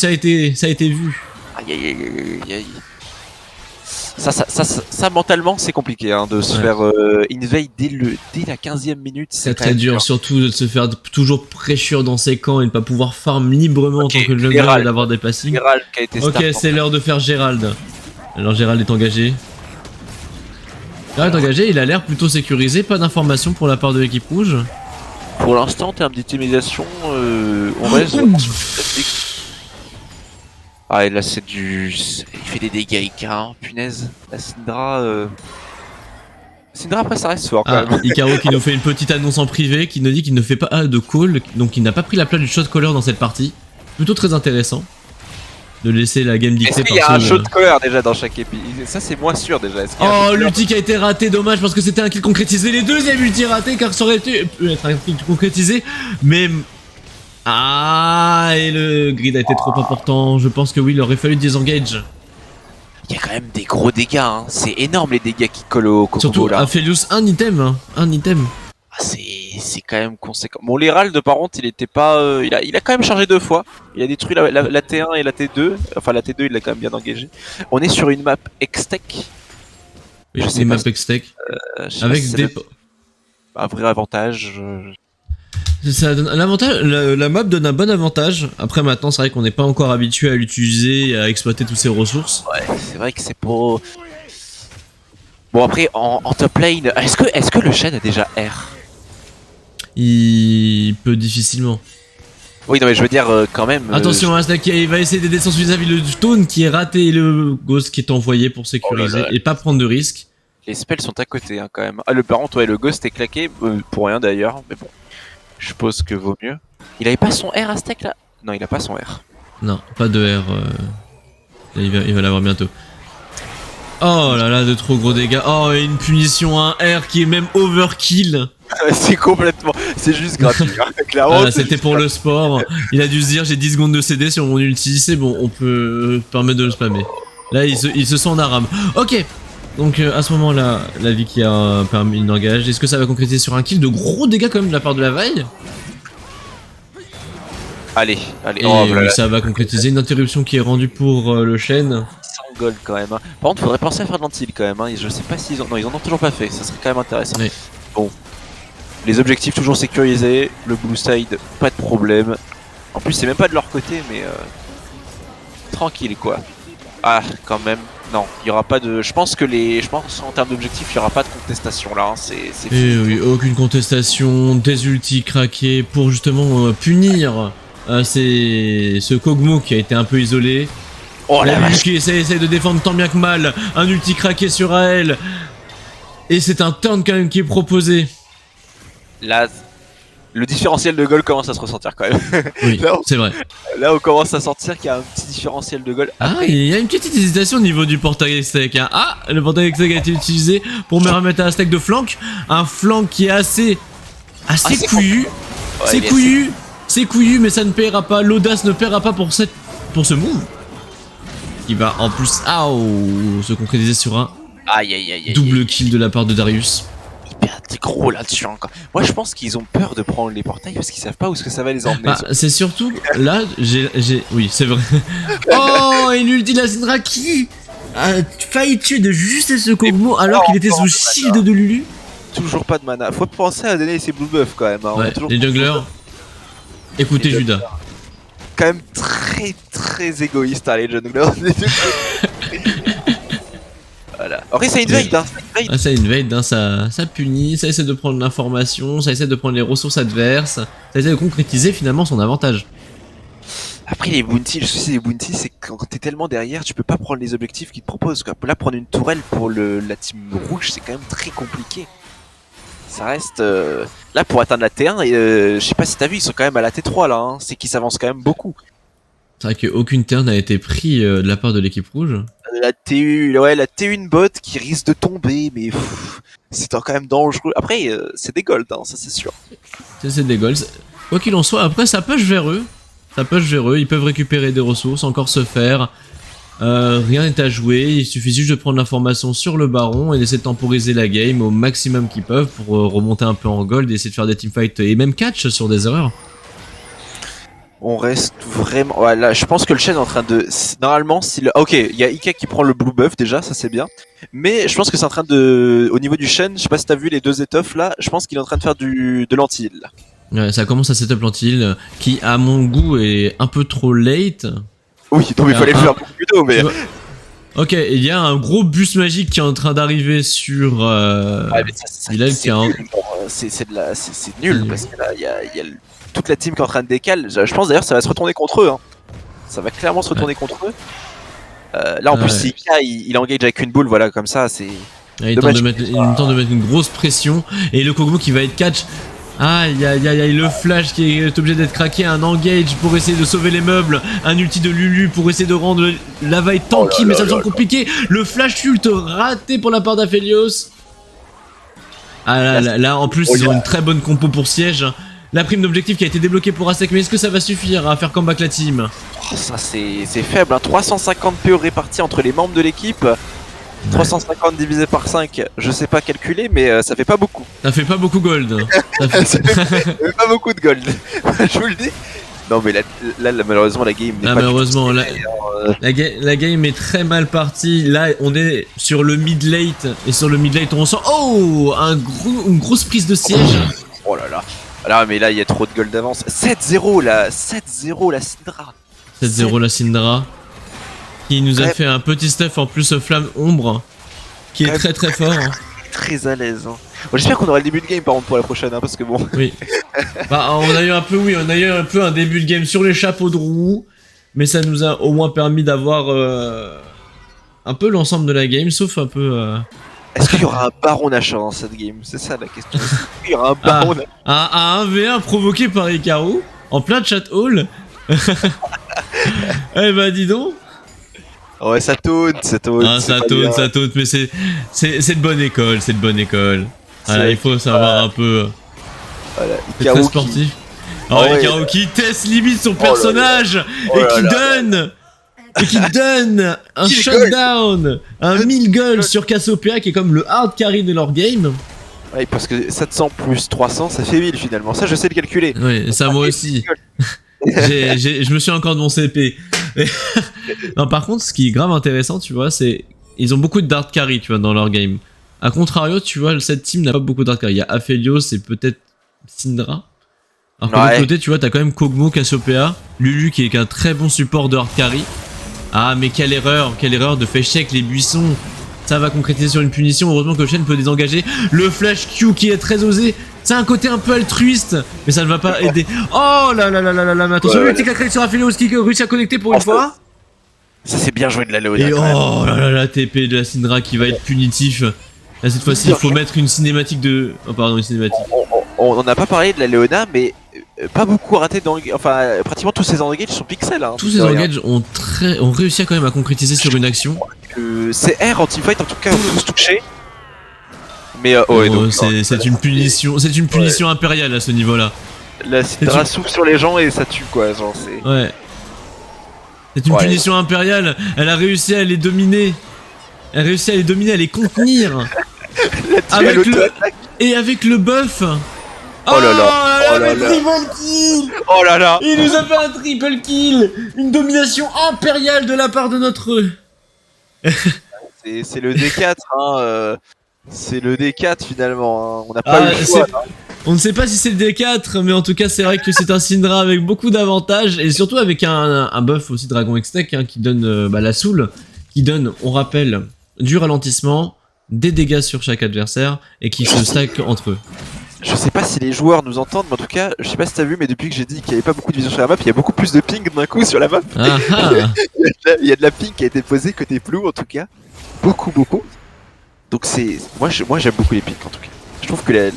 Aïe aïe aïe aïe aïe. Ça mentalement, c'est compliqué hein, de se faire invade dès la 15e minute. C'est très dur, surtout de se faire toujours pressure dans ses camps et de pas pouvoir farm librement en tant que jungler et d'avoir des passings. Gérald qui a été Ok, start, c'est l'heure de faire Gérald. Alors Gérald est engagé. Gérald est engagé, il a l'air plutôt sécurisé, pas d'informations pour la part de l'équipe rouge. Pour l'instant, en termes d'utilisation, on reste. Ah, et là, c'est du. Il fait des dégâts Ika, hein, punaise. La Syndra. Syndra, après, ça reste fort quand Ah, même. Icaro qui nous fait une petite annonce en privé, qui nous dit qu'il ne fait pas de call, donc il n'a pas pris la place du shot caller dans cette partie. Plutôt très intéressant de laisser la game dictée Est-ce qu'il y a un shot caller déjà dans chaque épi? Ça, c'est moins sûr déjà. Oh, l'ulti qui a été raté, dommage parce que c'était un kill concrétisé. Les deuxièmes ulti ratés car ça aurait pu être un kill concrétisé, mais. Ah, et le grid a été trop important. Je pense que oui, il aurait fallu disengage. Il y a quand même des gros dégâts, hein. C'est énorme les dégâts qui collent au Kokobo Surtout là. Aphelios, un item, hein. Un item. Ah, c'est quand même conséquent. Bon, l'Herald par contre, il était pas. Il a quand même chargé 2 fois. Il a détruit la T1 et la T2. Enfin, la T2, il l'a quand même bien engagé. On est sur une map X-Tech. Oui, Je sais c'est pas map X-Tech. Je sais pas Avec si c'est des. un vrai avantage. Ça donne l'avantage, la map donne un bon avantage. Après maintenant c'est vrai qu'on n'est pas encore habitué à l'utiliser et à exploiter toutes ses ressources. Ouais, c'est vrai que c'est pas. Bon après en top lane, est-ce que le Shen a déjà R? Il peut difficilement. Oui non mais je veux dire quand même. Attention, Stack il va essayer d'aider son vis-à-vis le stone qui est raté et le ghost qui est envoyé pour sécuriser là là. et pas prendre de risques. Les spells sont à côté hein, quand même. Ah le parent, ouais, le ghost est claqué pour rien d'ailleurs, mais bon. Je suppose que vaut mieux. Il avait pas son R à Stack là? Non, il a pas son R. Non, pas de R. Il va l'avoir bientôt. Oh là là, de trop gros dégâts. Oh, et une punition à un R qui est même overkill. C'est complètement. C'est juste gratuit. Hein, clairement. Voilà, c'était pour le sport. Il a dû se dire j'ai 10 secondes de CD sur mon ulti, c'est bon, on peut permettre de le spammer. Là, il se sent en arame. Ok. Donc à ce moment-là, la vie qui a permis une engage. Est-ce que ça va concrétiser sur un kill? De gros dégâts quand même de la part de la vaille. Allez. Et Oh, oui, voilà. ça va concrétiser une interruption qui est rendue pour le Shen. 100 gold quand même. Hein. Par contre, faudrait penser à faire de l'antil quand même. Hein. Je sais pas s'ils non, ils en ont toujours pas fait. Ça serait quand même intéressant. Oui. Bon. Les objectifs toujours sécurisés. Le blue side, pas de problème. En plus, c'est même pas de leur côté, mais tranquille quoi. Ah, quand même. Non, il y aura pas de. Je pense en termes d'objectifs, il y aura pas de contestation là. Hein. C'est. Et oui, aucune contestation, des ultis craqués pour justement punir ce Kog'Maw qui a été un peu isolé. Oh la vache. Qui essaie de défendre tant bien que mal, un ulti craqué sur Ael. Et c'est un turn quand même qui est proposé. Là, le différentiel de goal commence à se ressentir quand même. Oui, c'est vrai. Là, on commence à sentir qu'il y a un petit différentiel de goal. Ah, il y a une petite hésitation au niveau du portail stack. Hein. Ah, le portail stack a été utilisé pour me remettre à un stack de flank. Un flank qui est assez couillu. C'est couillu, mais ça ne paiera pas. L'audace ne paiera pas pour ce move. Il va en plus se concrétiser sur un double kill de la part de Darius. T'es gros là-dessus encore. Moi je pense qu'ils ont peur de prendre les portails parce qu'ils savent pas où est-ce que ça va les emmener. C'est surtout là, oui, c'est vrai. Oh, et l'ulti de la Syndra qui a failli tuer de justesse ce Kog'Maw alors qu'il était sous shield de Lulu. Toujours pas de mana. Faut penser à donner ses blue buffs quand même. Hein. Ouais, les junglers. Écoutez Judas. Quand même très égoïste hein, les junglers. Voilà. Après ça invade hein. Ça invade, hein, ça punit, ça essaie de prendre l'information, ça essaie de prendre les ressources adverses, ça essaie de concrétiser finalement son avantage. Après les bounties, le souci des bounties c'est que quand t'es tellement derrière, tu peux pas prendre les objectifs qu'ils te proposent. Quoi. Là prendre une tourelle pour la team rouge c'est quand même très compliqué. Ça reste... Là pour atteindre la T1, je sais pas si t'as vu, ils sont quand même à la T3 là, hein. C'est qu'ils s'avancent quand même beaucoup. C'est vrai qu'aucune T1 n'a été pris de la part de l'équipe rouge. La T1 bot qui risque de tomber, mais c'est quand même dangereux. Après, c'est des golds, hein, ça c'est sûr. C'est des golds. Quoi qu'il en soit, après ça push vers eux. Ils peuvent récupérer des ressources, encore se faire. Rien n'est à jouer, il suffit juste de prendre l'information sur le baron et d'essayer de temporiser la game au maximum qu'ils peuvent pour remonter un peu en gold et essayer de faire des teamfights et même catch sur des erreurs. On reste vraiment... Ouais, là, je pense que le Shen est en train de... Normalement, si le... Ok, il y a Ika qui prend le blue buff déjà, ça c'est bien. Mais je pense que c'est en train de... Au niveau du Shen, je sais pas si t'as vu les deux étoffes là, je pense qu'il est en train de faire de l'anti-heal. Ouais, ça commence à setup l'anti-heal qui à mon goût est un peu trop late. Oui, donc il fallait le faire beaucoup plus tôt, mais... Ok, il y a un gros bus magique qui est en train d'arriver sur... Ouais, mais c'est nul, nul, parce que là, il y a toute la team qui est en train de décaler. Je pense d'ailleurs ça va se retourner contre eux. Hein. Ça va clairement se retourner contre eux. Là en plus, Ika, il engage avec une boule, voilà, comme ça, c'est... Il tente de mettre une grosse pression, et le Kog'Maw qui va être catch. Aïe aïe aïe aïe, le flash qui est obligé d'être craqué, un engage pour essayer de sauver les meubles, un ulti de Lulu pour essayer de rendre la fight tanky, mais ça me semble compliqué. Le flash ult raté pour la part d'Aphelios. Ah là en plus ils ont une très bonne compo pour siège. La prime d'objectif qui a été débloquée pour Asek, mais est-ce que ça va suffire à faire comeback la team? Ça c'est faible, hein. 350 PO répartis entre les membres de l'équipe. 350 divisé par 5, je sais pas calculer, mais ça fait pas beaucoup. Ça fait pas beaucoup gold. Ça fait pas beaucoup de gold, je vous le dis. Non mais là malheureusement la game n'est pas malheureusement, la game est très mal partie. Là on est sur le mid late, et sur le mid late on sent une grosse prise de siège. Oh là là. Alors mais là il y a trop de gold d'avance. 7-0 la Syndra. 7-0 la Syndra. Qui nous a fait un petit stuff en plus flamme ombre. Qui est très fort. Hein. Très à l'aise. Hein. Bon, j'espère qu'on aura le début de game par contre pour la prochaine, hein, parce que bon. Oui. On a eu un peu un début de game sur les chapeaux de roue. Mais ça nous a au moins permis d'avoir un peu l'ensemble de la game, sauf un peu... Est-ce qu'il y aura un baron Nashor dans cette game? C'est ça la question. Est-ce qu'il y aura un baron Nashor? Un 1v1 provoqué par Hikaru en plein chat hall. Eh bah dis donc. Ouais, ça taunt. Ça taunt, mais c'est de bonne école, Voilà, il faut savoir un peu... Voilà, c'est très sportif. Hikaru qui teste limite son personnage et qui donne un shutdown, un 1000 gold sur Cassiopeia qui est comme le hard carry de leur game. Ouais, parce que 700 plus 300 ça fait 1000 finalement, ça je sais le calculer. Oui, ça moi aussi. Je me suis encore de mon CP. Non, par contre, ce qui est grave intéressant, tu vois, c'est ils ont beaucoup de hard carry, tu vois, dans leur game. A contrario, tu vois, cette team n'a pas beaucoup de hard carry. Il y a Aphelios et peut-être Syndra. Alors que de l'autre côté, tu vois, t'as quand même Kog'Maw, Cassiopeia, Lulu qui est un très bon support de hard carry. Ah, mais quelle erreur de faire check les buissons. Ça va concrétiser sur une punition. Heureusement que Shen peut désengager. Le flash Q qui est très osé. C'est un côté un peu altruiste, mais ça ne va pas aider. Oh là là là là là là, mais attention, le petit craqué sur Aphelios qui réussit à connecter pour une fois. Ça c'est bien joué de la Léona. Et oh là là là, TP de la Syndra qui va être punitif. Là cette fois-ci, il faut mettre une cinématique de... Oh pardon, une cinématique. On n'en a pas parlé de la Léona, mais pas beaucoup raté dans... Enfin, pratiquement tous ces engages sont pixels. Hein, tous ces engages ont réussi quand même à concrétiser sur une action. CR en teamfight en tout cas, ont tous touché. Mais c'est une punition, impériale à ce niveau-là. La Syndra souffle sur les gens et ça tue quoi, genre c'est... Ouais. C'est une punition impériale, elle a réussi à les dominer. Elle a réussi à les dominer, à les contenir. Avec le... Et avec le buff. Oh là là, oh là là. Triple kill. Oh là là. Il nous a fait un triple kill. Une domination impériale de la part de notre... C'est le D4, hein. C'est le D4 finalement, hein. On n'a pas eu le choix. On ne sait pas si c'est le D4, mais en tout cas c'est vrai que c'est un Syndra avec beaucoup d'avantages et surtout avec un buff aussi Dragon X-Tech hein, qui donne la soul, qui donne, on rappelle, du ralentissement, des dégâts sur chaque adversaire et qui se stack entre eux. Je sais pas si les joueurs nous entendent, mais en tout cas, je sais pas si t'as vu, mais depuis que j'ai dit qu'il y avait pas beaucoup de vision sur la map, il y a beaucoup plus de ping d'un coup sur la map. Ah ah. Il y a de la ping qui a été posée côté Blue en tout cas. Beaucoup. Donc c'est... Moi j'aime beaucoup les pings en tout cas. Je trouve que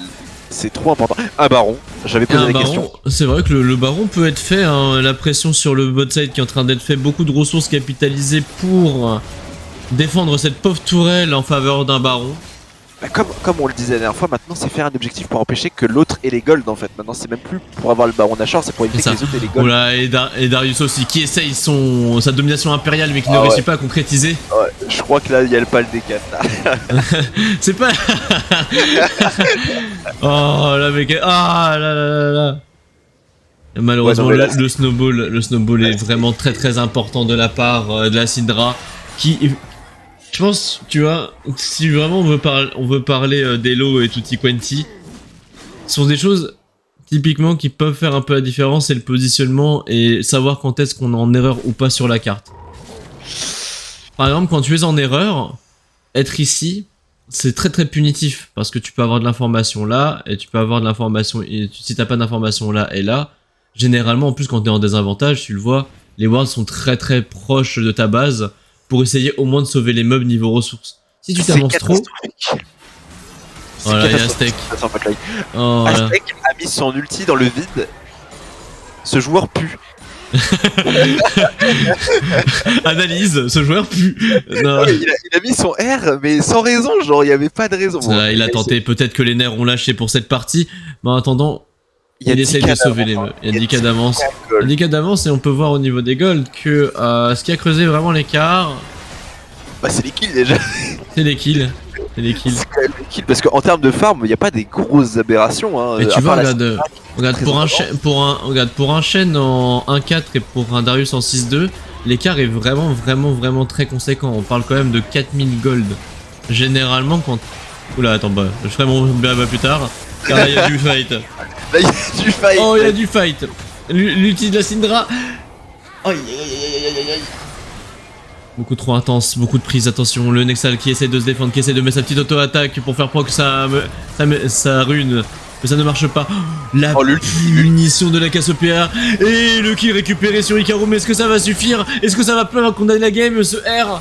c'est trop important. Un baron, j'avais posé la question. C'est vrai que le baron peut être fait, hein, la pression sur le bot side qui est en train d'être fait, beaucoup de ressources capitalisées pour défendre cette pauvre tourelle en faveur d'un baron. Bah comme on le disait la dernière fois, maintenant c'est faire un objectif pour empêcher que l'autre ait les golds en fait. Maintenant c'est même plus pour avoir le baron Nashor, c'est pour éviter que les autres aient les golds. Oula, et Darius aussi qui essaye sa domination impériale mais qui ne réussit pas à concrétiser. Ouais, je crois que là il y a le pas le D4 là. C'est pas... Oh là mec, ah là. Malheureusement ouais, le snowball est vraiment très important de la part de la Syndra qui... Je pense, tu vois, si vraiment on veut parler d'Elo et Tutti Quanti, ce sont des choses typiquement qui peuvent faire un peu la différence, c'est le positionnement et savoir quand est-ce qu'on est en erreur ou pas sur la carte. Par exemple, quand tu es en erreur, être ici, c'est très punitif parce que tu peux avoir de l'information là et tu peux avoir de l'information, et si t'as pas d'information là et là, généralement en plus quand t'es en désavantage, tu le vois, les wards sont très proches de ta base pour essayer au moins de sauver les mobs niveau ressources. Si tu t'avances trop... Voilà, il y a Aztec. Aztec a mis son ulti dans le vide. Ce joueur pue. Analyse, ce joueur pue. Non. Il a mis son R, mais sans raison, genre il n'y avait pas de raison. Il a tenté, peut-être que les nerfs ont lâché pour cette partie, mais en attendant, il essaye de sauver les meufs. Il y a 10 cas d'avance. Il y a 10 cas d'avance et on peut voir au niveau des golds que ce qui a creusé vraiment l'écart... Bah c'est les kills déjà. C'est les kills. C'est quand même les kills parce qu'en termes de farm, il n'y a pas des grosses aberrations. Hein, mais tu vois, regarde pour un Shen en 1-4 et pour un Darius en 6-2, l'écart est vraiment très conséquent. On parle quand même de 4000 gold. Généralement quand... Oula, attends, bah, je ferai mon blabla plus tard. Car là il y a du fight. Là, il y a du fight. Oh, il y a du fight. L'ulti de la Syndra. Aïe. Beaucoup trop intense, beaucoup de prise, attention. Le Nexal qui essaie de se défendre, qui essaie de mettre sa petite auto-attaque pour faire proc ça rune. Mais ça ne marche pas. La punition de la Cassiopeia. Et le kill récupéré sur Ikaru. Mais est-ce que ça va suffire? Est-ce que ça va pas condamner la game, ce R?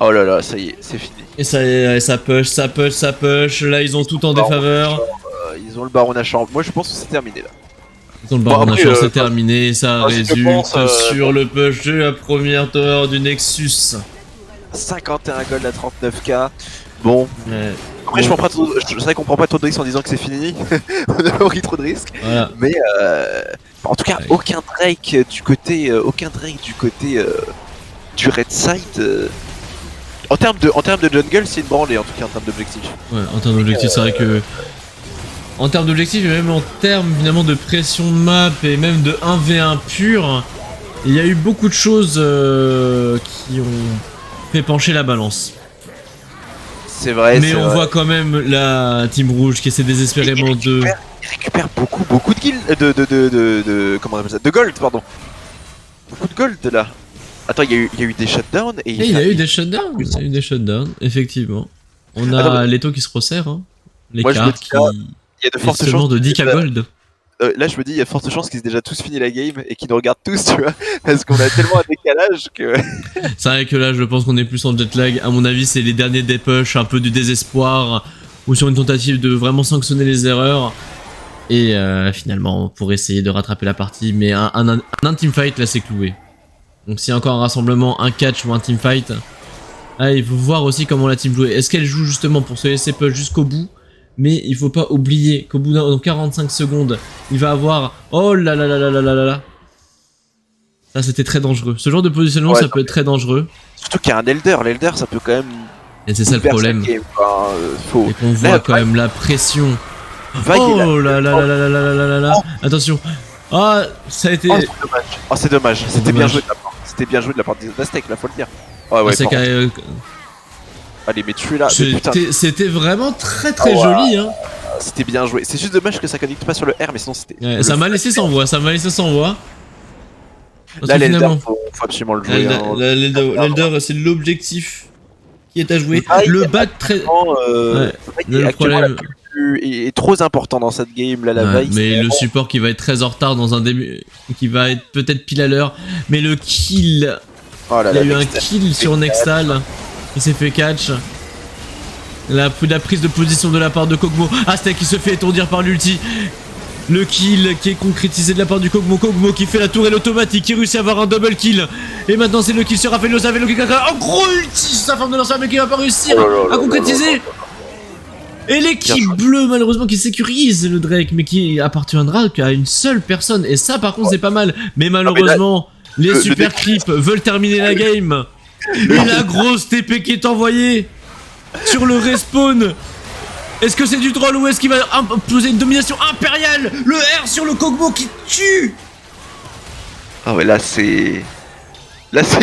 Oh là là, ça y est, c'est fini. Et ça push. Là, ils ont tout en défaveur. Ils ont le baron Nashor. Moi, je pense que c'est terminé là. Ils ont le baron Nashor, c'est terminé. Ça résulte sur le push de la première tower du Nexus. 51 gold à 39k. Bon. Ouais. Après, je sais qu'on prend pas trop de risques en disant que c'est fini. On a pas pris trop de risques. Voilà. Mais en tout cas, aucun Drake du côté du Red Side. En termes de jungle, c'est une branlée en tout cas en termes d'objectif. Ouais, en termes d'objectif, c'est vrai que. En termes d'objectif et même en termes finalement de pression de map et même de 1v1 pur, il y a eu beaucoup de choses qui ont fait pencher la balance. C'est vrai. Mais on voit quand même la team rouge qui essaie désespérément de... Il récupère beaucoup de kills, comment on appelle ça, de gold, pardon. Beaucoup de gold là. Attends, il y a eu des shutdowns et il y a eu des shutdowns. Il y a eu des shutdowns, effectivement. On a Leto qui se resserre, hein. L'écart qui... Il y a de fortes chances de 10k gold. Là, je me dis, il y a de fortes chances qu'ils aient déjà tous fini la game et qu'ils nous regardent tous, tu vois, parce qu'on a tellement un décalage que... C'est vrai que là, je pense qu'on est plus en jet lag. À mon avis, c'est les derniers dépush, un peu du désespoir, ou sur une tentative de vraiment sanctionner les erreurs. Et finalement, pour essayer de rattraper la partie, mais un teamfight, là, c'est cloué. Donc s'il y a encore un rassemblement, un catch ou un teamfight, il faut voir aussi comment la team joue. Est-ce qu'elle joue justement pour se laisser push jusqu'au bout, Mais il faut pas oublier qu'au bout dans 45 secondes, il va avoir... Oh là là là là là là là là. Ça, c'était très dangereux. Ce genre de positionnement, ça peut être très dangereux. Surtout qu'il y a un Elder. L'Elder, ça peut quand même... Et c'est ça le problème. Et qu'on voit quand même la pression. Oh là là là là là là là là là. Attention. Ah, ça a été... Oh, c'est dommage. Oh, c'est dommage. C'était bien joué de la part. C'était bien joué de la part d'Aztec, là, faut le dire. Oh, ouais, allez, mais tu es là. C'était vraiment très très joli, hein. C'était bien joué. C'est juste dommage que ça connecte pas sur le R, mais sinon c'était... Ouais, ça m'a laissé sans voix, Là, l'Elder, faut absolument le jouer. L'Elder, c'est l'objectif qui est à jouer. Le bac très... le problème est trop important dans cette game, là, la veille. Mais le support qui va être très en retard dans un début, qui va être peut-être pile à l'heure. Mais le kill... il y a eu un kill sur Nextal. Il s'est fait catch. La prise de position de la part de Kog'Maw. Aztec qui se fait étourdir par l'ulti. Le kill qui est concrétisé de la part du Kog'Maw. Kog'Maw qui fait la tourelle automatique, qui réussit à avoir un double kill. Et maintenant c'est le kill sur Rafael Losa. Qui a un gros ulti sur sa forme de lancer, mais qui va pas réussir à concrétiser. Et l'équipe bleue malheureusement qui sécurise le Drake, mais qui appartiendra qu'à une seule personne. Et ça par contre c'est pas mal. Mais malheureusement les super creeps veulent terminer la game. Et la grosse TP qui est envoyée sur le respawn. Est-ce que c'est du troll ou est-ce qu'il va poser une domination impériale? Le R sur le Kog'Maw qui tue. Ah ouais, là c'est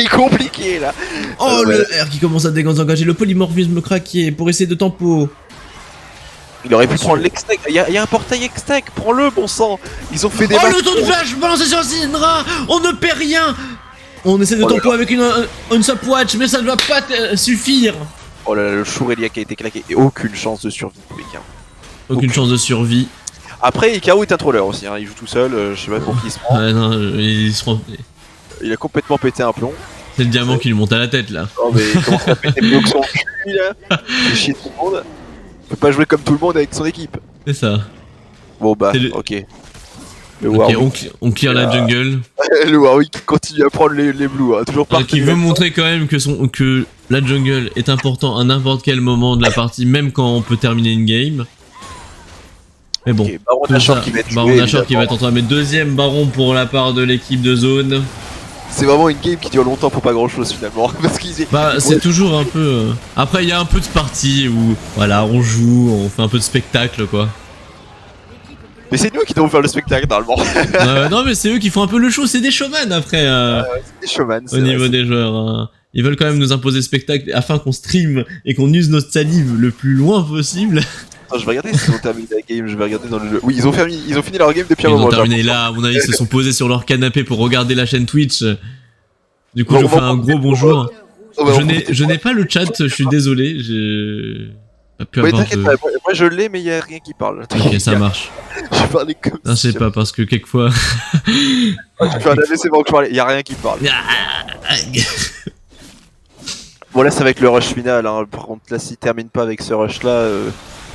compliqué là. Oh le R qui commence à désengager le polymorphisme craqué pour essayer de tempo. Il aurait pu prendre l'extec, il y a un portail extec, prends-le bon sang. Ils ont fait des... Oh le ton de flash balancé sur Syndra. On ne perd rien. On essaie de tempo avec une stopwatch, mais ça ne va pas suffire. Oh là là, le Shurelia qui a été claqué et aucune chance de survie pour Ika. Aucune chance de survie. Après, Ikao est un troller aussi, hein. Il joue tout seul, je sais pas pour qui il se prend. Ouais, non, il a complètement pété un plomb. C'est le diamant qui lui monte à la tête là. Oh mais il commence à péter plus haut que son cul là. Il fait chier tout le monde. Il peut pas jouer comme tout le monde avec son équipe. C'est ça. Bon bah, ok. On clear la jungle. Le Warwick continue à prendre les blues, hein, toujours pas. Qui veut montrer quand même que la jungle est important à n'importe quel moment de la partie, même quand on peut terminer une game. Mais bon, Baron Nashor qui va être en train de mettre deuxième baron pour la part de l'équipe de zone. C'est vraiment une game qui dure longtemps pour pas grand chose finalement. Parce qu'ils c'est toujours un peu... Après il y a un peu de partie où voilà, on joue, on fait un peu de spectacle quoi. Mais c'est nous qui devons faire le spectacle normalement. Non mais c'est eux qui font un peu le show, c'est des showman après. C'est des showman, au niveau des joueurs. Hein. Ils veulent quand même nous imposer le spectacle afin qu'on stream et qu'on use notre salive le plus loin possible. Attends, je vais regarder s'ils ont terminé la game, je vais regarder dans le jeu. Oui, ils ont fini leur game depuis un moment. Ils ont terminé là, à mon avis, ils se sont posés sur leur canapé pour regarder la chaîne Twitch. Du coup, je vous fais un gros bonjour. Je n'ai pas le chat, je suis désolé. T'inquiète pas, moi je l'ai, mais il y a rien qui parle. Ok, ça marche. Je parlais comme ça. Non, je sais pas, parce que quelquefois. Tu vas la laisser voir que je parlais, il y a rien qui parle. Bon, là, ça va être le rush final. Hein. Par contre, là, s'il termine pas avec ce rush là,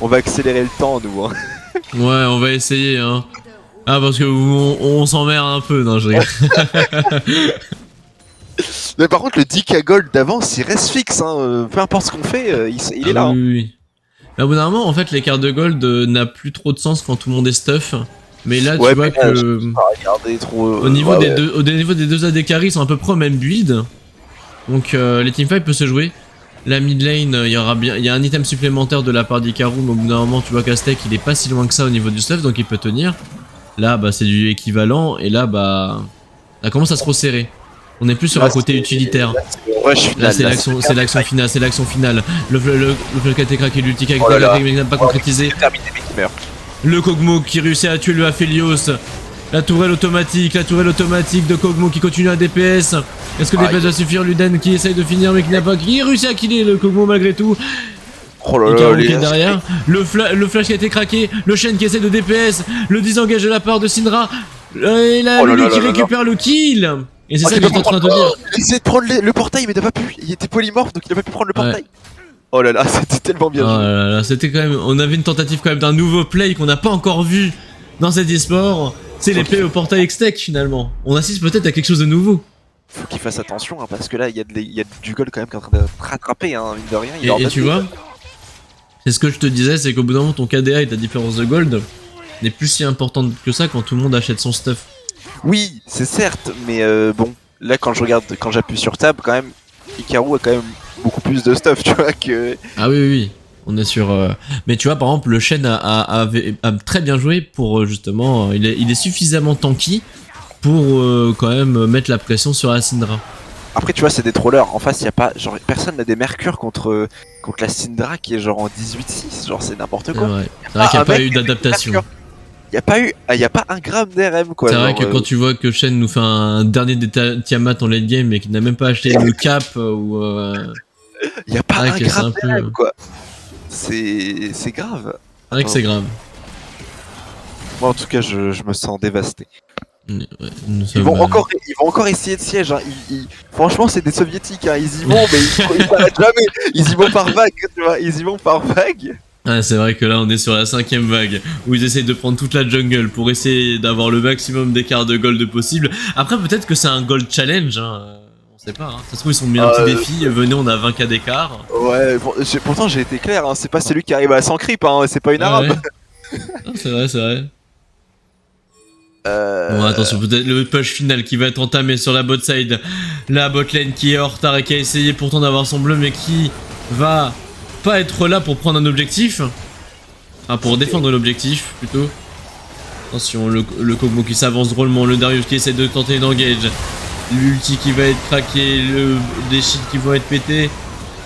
on va accélérer le temps, nous. Hein. Ouais, on va essayer. Hein. Ah, parce que on s'emmerde un peu, non, je rigole. Mais par contre, le 10k gold d'avance, il reste fixe. Hein. Peu importe ce qu'on fait, il est là. Hein. Oui. Mais au bout d'un moment, en fait, les cartes de gold n'a plus trop de sens quand tout le monde est stuff. Mais là, tu vois que au niveau des deux AD carry, ils sont à peu près au même build. Donc les teamfights peuvent se jouer. La mid lane, il y a un item supplémentaire de la part d'Ikaru, mais au bout d'un moment, tu vois qu'Aztec, il est pas si loin que ça au niveau du stuff, donc il peut tenir. Là, bah, c'est du équivalent, et là, bah, ça commence à se resserrer. On est plus sur un côté utilitaire. Là, c'est l'action finale. Le flash qui a été craqué, l'ulti qui n'a pas concrétisé. Le Kog'Maw qui réussit à tuer le Aphelios. La tourelle automatique de Kog'Maw qui continue à DPS. Est-ce que le DPS va suffire? Luden qui essaye de finir mais qui n'a pas... Qui réussit à killer le Kog'Maw malgré tout. Oh là là, derrière. Le flash qui a été craqué. Le Shen qui essaie de DPS. Le disengage de la part de Syndra. Et là, lui qui récupère le kill. Et c'est ça que j'étais en train de te dire. Il essayait de prendre le portail mais il n'a pas pu. Il était polymorphe donc il n'a pas pu prendre le portail. Oh là là, c'était tellement bien joué. Oh là là, c'était quand même... On avait une tentative quand même d'un nouveau play qu'on n'a pas encore vu dans cet e-sport. C'est l'épée au portail Extec finalement. On assiste peut-être à quelque chose de nouveau. Faut qu'il fasse attention hein, parce que là il y a du gold quand même qui est en train de rattraper hein, mine de rien. Et tu vois, C'est ce que je te disais, c'est qu'au bout d'un moment, ton KDA et ta différence de gold n'est plus si importante que ça quand tout le monde achète son stuff. Oui, c'est certes, mais bon, là quand j'appuie sur tab, quand même, Hikaru a quand même beaucoup plus de stuff, tu vois, que... Ah oui, oui, oui. On est sur. Mais tu vois, par exemple, le Shen a très bien joué pour justement. Il est suffisamment tanky pour quand même mettre la pression sur la Syndra. Après, tu vois, c'est des trollers. En face, y a pas, genre, personne n'a des mercures contre la Syndra qui est genre en 18-6. Genre, c'est n'importe C'est quoi. vrai. C'est vrai qu'il n'y a Un pas mec eu d'adaptation. Y a pas un gramme d'RM, quoi. C'est vrai genre, que quand tu vois que Shen nous fait un dernier Tiamat en late game et qu'il n'a même pas acheté le cap ou. y a pas c'est vrai un que c'est gramme un peu. d'RM, quoi. C'est grave. C'est vrai que c'est grave. Moi, en tout cas, je me sens dévasté. Ouais, Ils vont encore essayer de siège. Hein. Franchement, c'est des soviétiques. Hein. Ils y vont, mais ils s'arrêtent jamais. Ils y vont par vague, tu vois. Ils y vont par vague. Ah, c'est vrai que là on est sur la 5ème vague où ils essayent de prendre toute la jungle pour essayer d'avoir le maximum d'écart de gold possible. Après peut-être que c'est un gold challenge, hein. On sait pas. Hein. Ça se trouve ils sont mis un petit défi, venez on a 20k d'écart. Ouais, pourtant j'ai été clair, hein. C'est pas celui qui arrive à 100 creep, hein. C'est pas une arabe. Ouais. Ah, c'est vrai, c'est vrai. Bon attention, peut-être le push final qui va être entamé sur la bot side. La bot lane qui est en retard et qui a essayé pourtant d'avoir son bleu mais qui va pas être là pour prendre un objectif. Enfin pour défendre l'objectif plutôt. Attention, le Kog'Maw qui s'avance drôlement, le Darius qui essaie de tenter une engage. L'ulti qui va être craqué, des shields qui vont être pétés.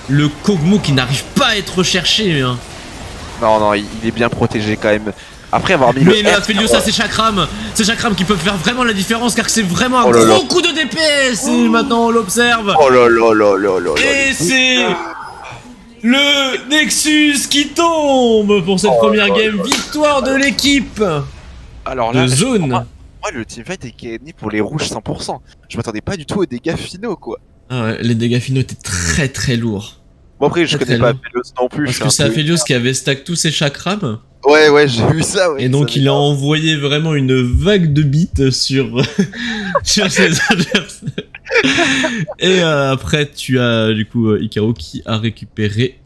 Le Kog'Maw qui n'arrive pas à être recherché. Hein. Non, il est bien protégé quand même. Après avoir mis mais le il a fait Liosa, c'est Chakram qui peut faire vraiment la différence car c'est vraiment un gros coup de DPS et maintenant on l'observe. Oh là là là là là. Et c'est le Nexus qui tombe pour cette première game. Victoire de l'équipe de zone. Moi, le teamfight est gagné pour les rouges 100%. Je m'attendais pas du tout aux dégâts finaux, quoi. Ah ouais, les dégâts finaux étaient très très lourds. Bon après, je connais pas Aphelios non plus. Parce que c'est Aphelios qui avait stack tous ses chakrams. Ouais, j'ai vu ça, ouais. Et donc il a envoyé vraiment une vague de bits sur, sur ses adversaires. Et après, tu as du coup Hikaru qui a récupéré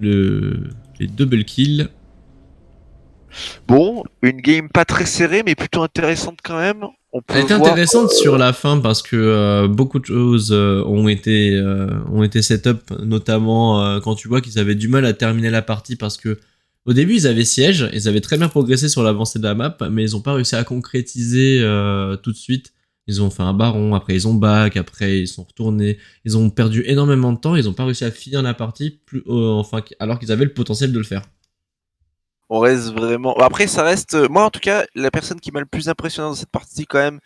les double kills. Bon, une game pas très serrée, mais plutôt intéressante quand même. Elle était intéressante sur la fin parce que beaucoup de choses ont été set-up, notamment quand tu vois qu'ils avaient du mal à terminer la partie parce que au début ils avaient siège, ils avaient très bien progressé sur l'avancée de la map, mais ils ont pas réussi à concrétiser tout de suite. Ils ont fait un baron, après ils ont back, après ils sont retournés, ils ont perdu énormément de temps, ils ont pas réussi à finir la partie alors qu'ils avaient le potentiel de le faire. On reste vraiment... Après, ça reste... Moi, en tout cas, la personne qui m'a le plus impressionné dans cette partie, quand même,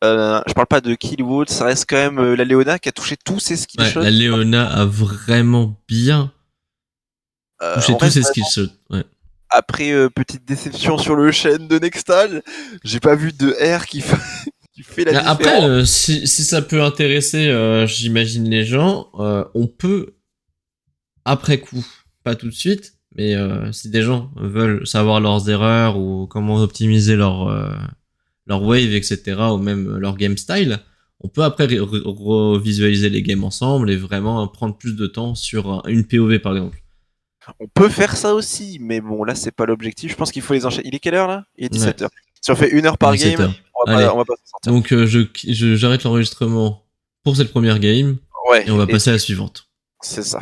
je parle pas de Killwood, ça reste quand même la Léona qui a touché tous ses skillshots. Ouais, la Léona a vraiment bien touché tous ses skillshots. Ouais. Après, petite déception sur le Shen de Nextal, j'ai pas vu de R qui fait la différence. Après, si ça peut intéresser, j'imagine les gens, on peut, après coup, pas tout de suite, mais si des gens veulent savoir leurs erreurs ou comment optimiser leur wave, etc., ou même leur game style, on peut après revisualiser les games ensemble et vraiment prendre plus de temps sur une POV par exemple. On peut faire ça aussi, mais bon, là, c'est pas l'objectif. Je pense qu'il faut les enchaîner. Il est quelle heure là? Il est 17h. Si on fait 1 heure par game, on va pas s'en sortir. Donc, j'arrête l'enregistrement pour cette première game et on va passer à la suivante. C'est ça.